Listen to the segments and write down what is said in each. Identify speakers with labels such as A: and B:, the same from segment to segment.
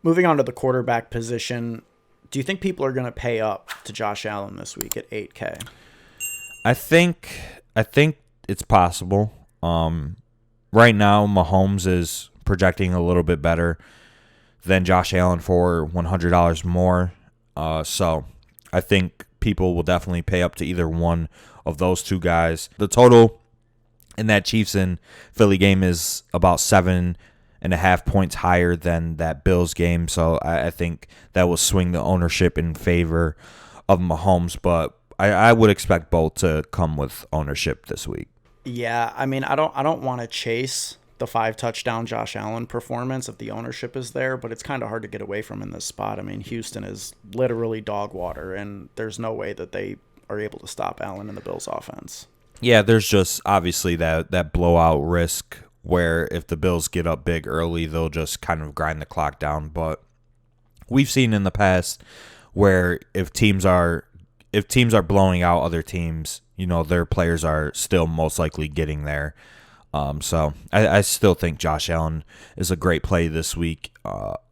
A: Moving on to the quarterback position, do you think people are going to pay up to Josh Allen this week at 8K?
B: I think it's possible. Right now, Mahomes is projecting a little bit better than Josh Allen for $100 more. So I think people will definitely pay up to either one of those two guys. The total in that Chiefs and Philly game is about 7.5 points higher than that Bills game. So I think that will swing the ownership in favor of Mahomes. But I would expect both to come with ownership this week.
A: Yeah, I mean, I don't want to chase the 5 touchdown Josh Allen performance if the ownership is there, but it's kind of hard to get away from in this spot. I mean, Houston is literally dog water, and there's no way that they are able to stop Allen in the Bills offense.
B: Yeah, there's just obviously that blowout risk where if the Bills get up big early, they'll just kind of grind the clock down. But we've seen in the past where if teams are blowing out other teams, their players are still most likely getting there. So I still think Josh Allen is a great play this week,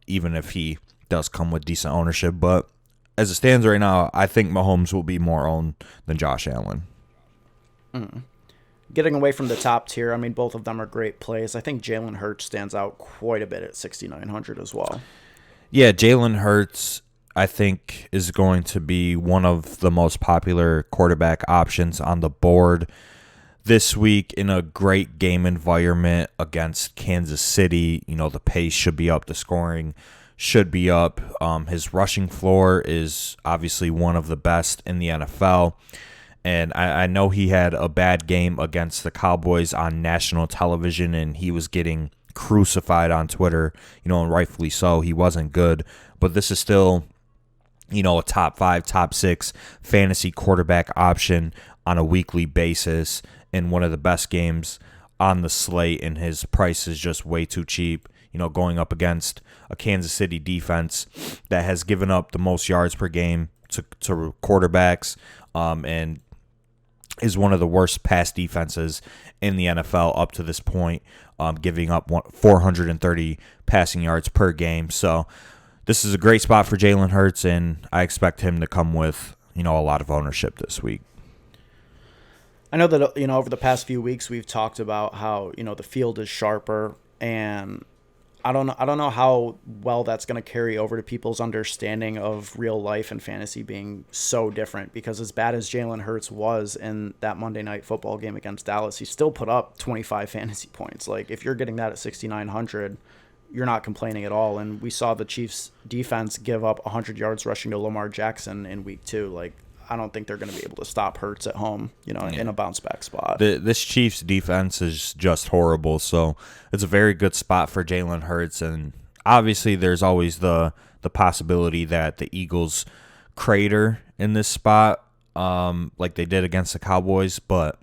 B: even if he does come with decent ownership. But as it stands right now, I think Mahomes will be more owned than Josh Allen.
A: Getting away from the top tier, I mean, both of them are great plays. I think Jalen Hurts stands out quite a bit at 6,900 as well.
B: Yeah, Jalen Hurts, I think, is going to be one of the most popular quarterback options on the board this week in a great game environment against Kansas City. The pace should be up, the scoring should be up. His rushing floor is obviously one of the best in the NFL. And I know he had a bad game against the Cowboys on national television, and he was getting crucified on Twitter, and rightfully so. He wasn't good. But this is still, a top 5, top 6 fantasy quarterback option on a weekly basis in one of the best games on the slate, and his price is just way too cheap. Going up against a Kansas City defense that has given up the most yards per game to quarterbacks, and is one of the worst pass defenses in the NFL up to this point, giving up 430 passing yards per game. So this is a great spot for Jalen Hurts, and I expect him to come with, a lot of ownership this week.
A: I know that, over the past few weeks we've talked about how, the field is sharper, and I don't know how well that's going to carry over to people's understanding of real life and fantasy being so different, because as bad as Jalen Hurts was in that Monday Night Football game against Dallas, he still put up 25 fantasy points. Like, if you're getting that at 6,900, you're not complaining at all. And we saw the Chiefs defense give up 100 yards rushing to Lamar Jackson in week 2. Like, I don't think they're going to be able to stop Hurts at home, in a bounce back spot.
B: This Chiefs defense is just horrible, so it's a very good spot for Jalen Hurts. And obviously, there's always the possibility that the Eagles crater in this spot, like they did against the Cowboys, but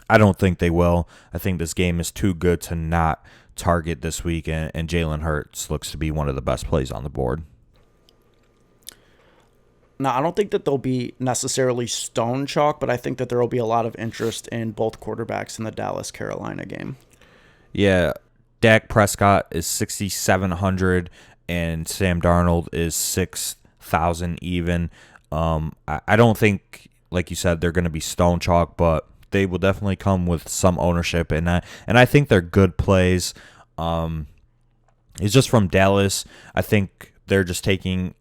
B: I don't think they will. I think this game is too good to not target this week, and Jalen Hurts looks to be one of the best plays on the board.
A: Now, I don't think that they'll be necessarily stone chalk, but I think that there will be a lot of interest in both quarterbacks in the Dallas-Carolina game.
B: Yeah, Dak Prescott is 6,700, and Sam Darnold is 6,000 even. I don't think, like you said, they're going to be stone chalk, but they will definitely come with some ownership in that. And I think they're good plays. It's just from Dallas. I think they're just taking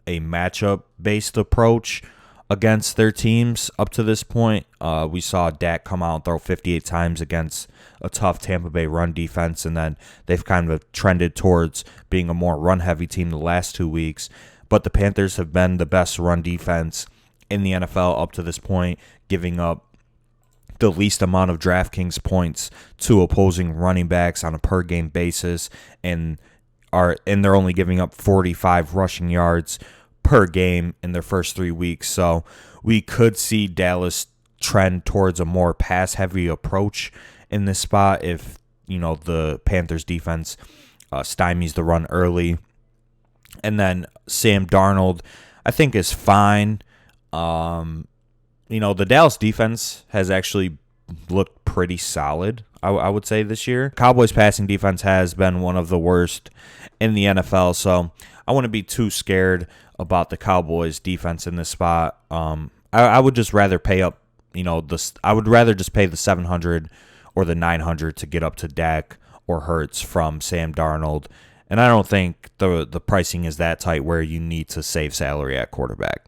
B: a matchup-based approach against their teams up to this point. We saw Dak come out and throw 58 times against a tough Tampa Bay run defense, and then they've kind of trended towards being a more run-heavy team the last 2 weeks. But the Panthers have been the best run defense in the NFL up to this point, giving up the least amount of Draftkings points to opposing running backs on a per-game basis, and they're only giving up 45 rushing yards per game in their first 3 weeks. So we could see Dallas trend towards a more pass-heavy approach in this spot if, the Panthers defense stymies the run early. And then Sam Darnold, I think, is fine. The Dallas defense has actually looked pretty solid I would say this year. Cowboys passing defense has been one of the worst in the NFL, so I wouldn't be too scared about the Cowboys defense in this spot. I would just rather pay up, I would rather just pay the 700 or the 900 to get up to Dak or Hurts from Sam Darnold. And I don't think the pricing is that tight where you need to save salary at quarterback.